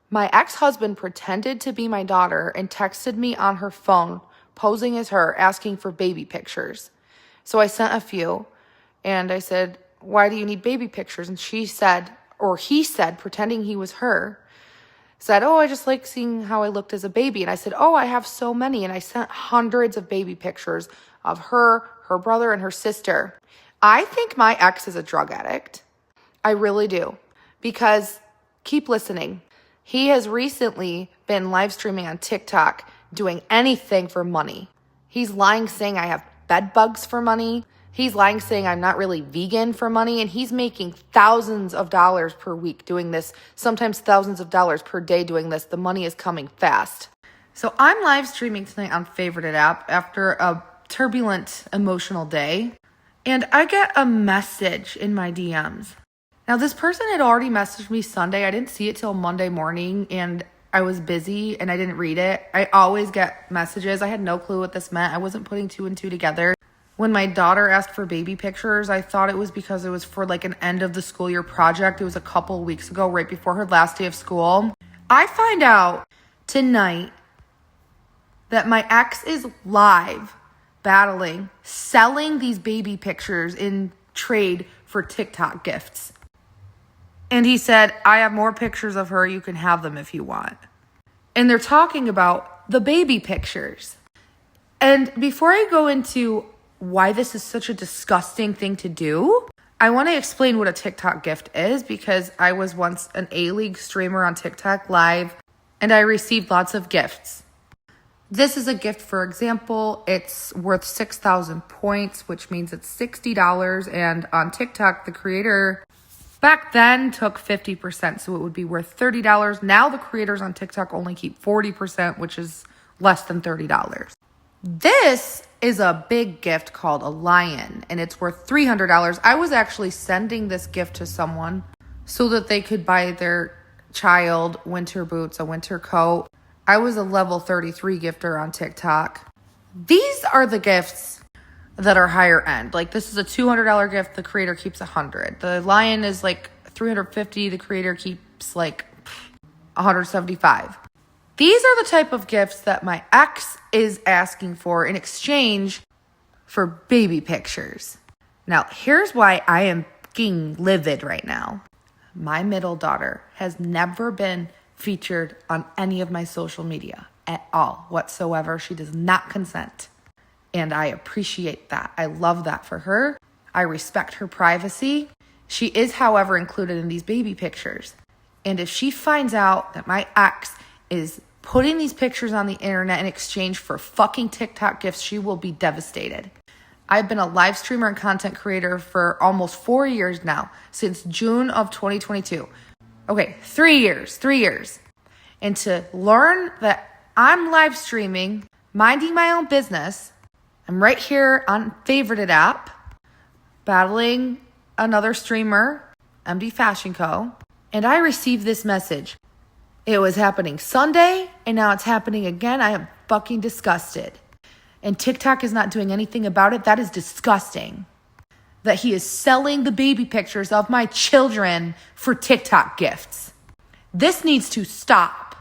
My ex-husband pretended to be my daughter and texted me on her phone, posing as her, asking for baby pictures. So I sent a few, and I said, "Why do you need baby pictures?" And she said, or he said, pretending he was her, said, "Oh, I just like seeing how I looked as a baby." And I said, "Oh, I have so many." And I sent hundreds of baby pictures of her brother, and her sister. I think my ex is a drug addict. I really do. Because, keep listening, he has recently been live streaming on TikTok doing anything for money. He's lying saying I have bed bugs for money. He's lying saying I'm not really vegan for money. And he's making thousands of dollars per week doing this, sometimes thousands of dollars per day doing this. The money is coming fast. So I'm live streaming tonight on Favorited app after a turbulent, emotional day. And I get a message in my DMs. Now, this person had already messaged me Sunday. I didn't see it till Monday morning, and I was busy and I didn't read it. I always get messages. I had no clue what this meant. I wasn't putting two and two together. When my daughter asked for baby pictures, I thought it was because it was for like an end of the school year project. It was a couple weeks ago, right before her last day of school. I find out tonight that my ex is live battling, selling these baby pictures in trade for TikTok gifts. And he said, "I have more pictures of her. You can have them if you want." And they're talking about the baby pictures. And before I go into why this is such a disgusting thing to do, I want to explain what a TikTok gift is, because I was once an A-League streamer on TikTok live, and I received lots of gifts. This is a gift, for example, it's worth 6,000 points, which means it's $60. And on TikTok, the creator back then took 50%, so it would be worth $30. Now the creators on TikTok only keep 40%, which is less than $30. This is a big gift called a lion, and it's worth $300. I was actually sending this gift to someone so that they could buy their child winter boots, a winter coat. I was a level 33 gifter on TikTok. These are the gifts that are higher end. Like, this is a $200 gift. The creator keeps $100. The lion is like $350. The creator keeps like $175. These are the type of gifts that my ex is asking for in exchange for baby pictures. Now, here's why I am fucking livid right now. My middle daughter has never been featured on any of my social media at all whatsoever. She does not consent. And I appreciate that. I love that for her. I respect her privacy. She is, however, included in these baby pictures. And if she finds out that my ex is putting these pictures on the internet in exchange for fucking TikTok gifts, she will be devastated. I've been a live streamer and content creator for almost 4 years now, since June of 2022. Okay, 3 years. And to learn that I'm live streaming, minding my own business, I'm right here on Favorited app, battling another streamer, MD Fashion Co., and I received this message. It was happening Sunday, and now it's happening again. I am fucking disgusted. And TikTok is not doing anything about it. That is disgusting. That he is selling the baby pictures of my children for TikTok gifts. This needs to stop.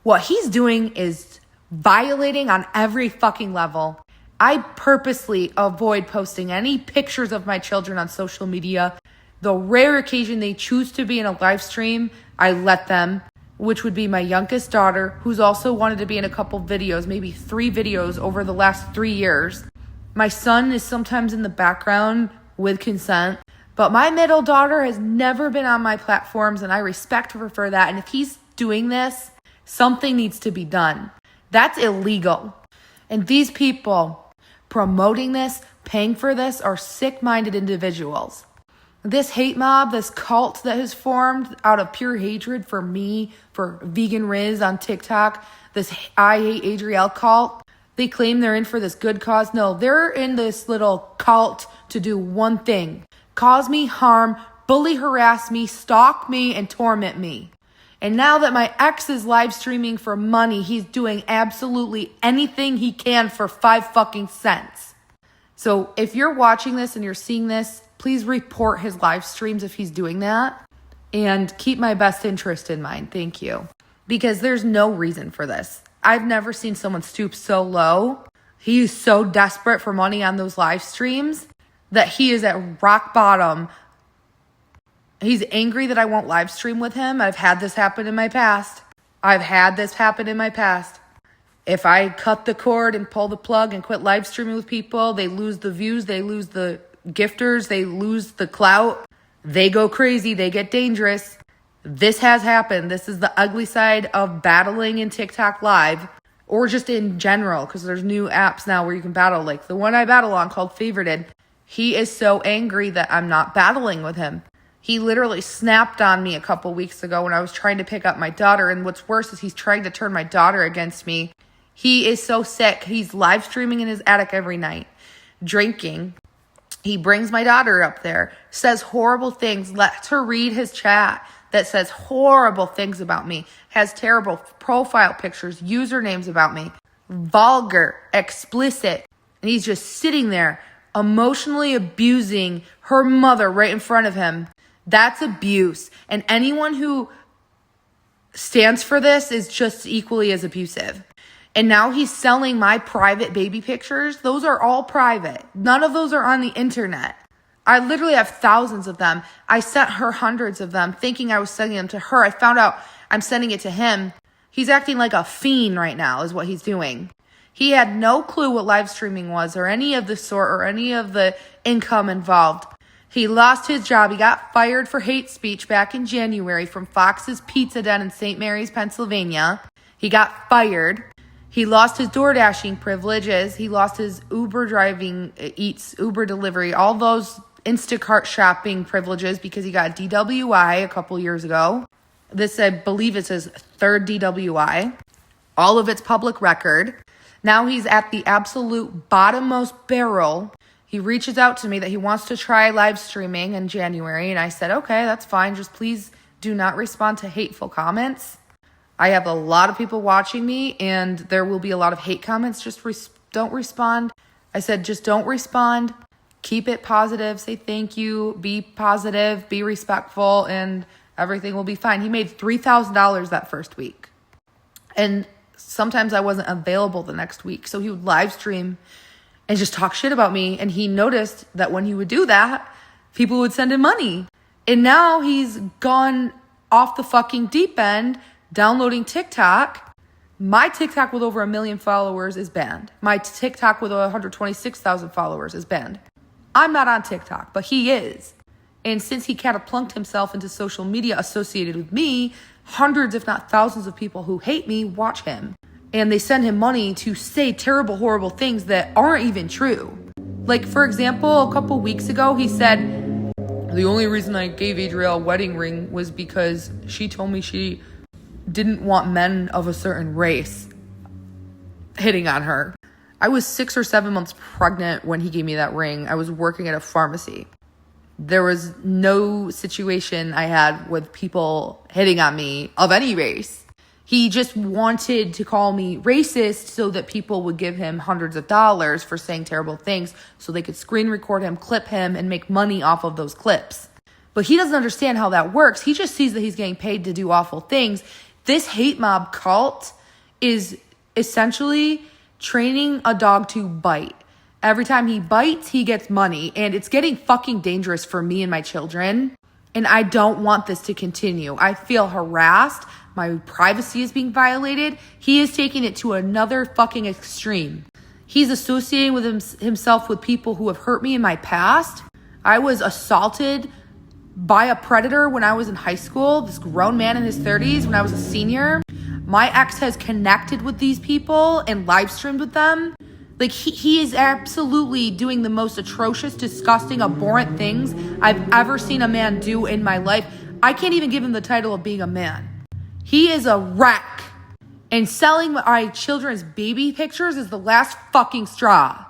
What he's doing is violating on every fucking level. I purposely avoid posting any pictures of my children on social media. The rare occasion they choose to be in a live stream, I let them, which would be my youngest daughter, who's also wanted to be in a couple videos, maybe 3 videos over the last 3 years. My son is sometimes in the background with consent, but my middle daughter has never been on my platforms, and I respect her for that. And if he's doing this, something needs to be done. That's illegal. And these people promoting this, paying for this, are sick-minded individuals. This hate mob, this cult that has formed out of pure hatred for me, for Vegan Riz on TikTok, this I Hate Adrielle cult, they claim they're in for this good cause. No, they're in this little cult to do one thing: cause me harm, bully, harass me, stalk me, and torment me. And now that my ex is live streaming for money, he's doing absolutely anything he can for 5 fucking cents. So if you're watching this and you're seeing this, please report his live streams if he's doing that, and keep my best interest in mind. Thank you. because there's no reason for this. I've never seen someone stoop so low. He is so desperate for money on those live streams that he is at rock bottom. He's angry that I won't live stream with him. I've had this happen in my past. If I cut the cord and pull the plug and quit live streaming with people, they lose the views, they lose the gifters, they lose the clout. They go crazy, they get dangerous. This has happened. This is the ugly side of battling in TikTok Live, or just in general, because there's new apps now where you can battle. Like the one I battle on called Favorited. He is so angry that I'm not battling with him. He literally snapped on me a couple weeks ago when I was trying to pick up my daughter. And what's worse is he's trying to turn my daughter against me. He is so sick. He's live streaming in his attic every night, drinking. He brings my daughter up there, says horrible things, lets her read his chat that says horrible things about me, has terrible profile pictures, usernames about me, vulgar, explicit. And he's just sitting there emotionally abusing her mother right in front of him. That's abuse. And anyone who stands for this is just equally as abusive. And now he's selling my private baby pictures. Those are all private. None of those are on the internet. I literally have thousands of them. I sent her hundreds of them thinking I was sending them to her. I found out I'm sending it to him. He's acting like a fiend right now is what he's doing. He had no clue what live streaming was or any of the sort or any of the income involved. He lost his job. He got fired for hate speech back in January from Fox's Pizza Den in St. Mary's, Pennsylvania. He got fired. He lost his door dashing privileges. He lost his Uber driving, Eats, Uber delivery, all those Instacart shopping privileges because he got DWI a couple years ago. This, I believe, is his third DWI. All of it's public record. Now he's at the absolute bottommost barrel. He reaches out to me that he wants to try live streaming in January. And I said, okay, that's fine. Just please do not respond to hateful comments. I have a lot of people watching me and there will be a lot of hate comments. Just don't respond. I said, just don't respond. Keep it positive. Say thank you. Be positive. Be respectful. And everything will be fine. He made $3,000 that first week. And sometimes I wasn't available the next week. So he would live stream and just talk shit about me. And he noticed that when he would do that, people would send him money. And now he's gone off the fucking deep end, downloading TikTok. My TikTok with over 1 million followers is banned. My TikTok with 126,000 followers is banned. I'm not on TikTok, but he is. And since he catapulted himself into social media associated with me, hundreds, if not thousands of people who hate me watch him. And they send him money to say terrible, horrible things that aren't even true. Like, for example, a couple weeks ago, he said, the only reason I gave Adrielle a wedding ring was because she told me she didn't want men of a certain race hitting on her. I was 6 or 7 months pregnant when he gave me that ring. I was working at a pharmacy. There was no situation I had with people hitting on me of any race. He just wanted to call me racist so that people would give him hundreds of dollars for saying terrible things so they could screen record him, clip him, and make money off of those clips. But he doesn't understand how that works. He just sees that he's getting paid to do awful things. This hate mob cult is essentially training a dog to bite. Every time he bites, he gets money. And it's getting fucking dangerous for me and my children. And I don't want this to continue. I feel harassed. My privacy is being violated. He is taking it to another fucking extreme. He's associating with himself with people who have hurt me in my past. I was assaulted by a predator when I was in high school. This grown man in his 30s when I was a senior. My ex has connected with these people and live streamed with them. Like, he is absolutely doing the most atrocious, disgusting, abhorrent things I've ever seen a man do in my life. I can't even give him the title of being a man. He is a wreck. And selling my children's baby pictures is the last fucking straw.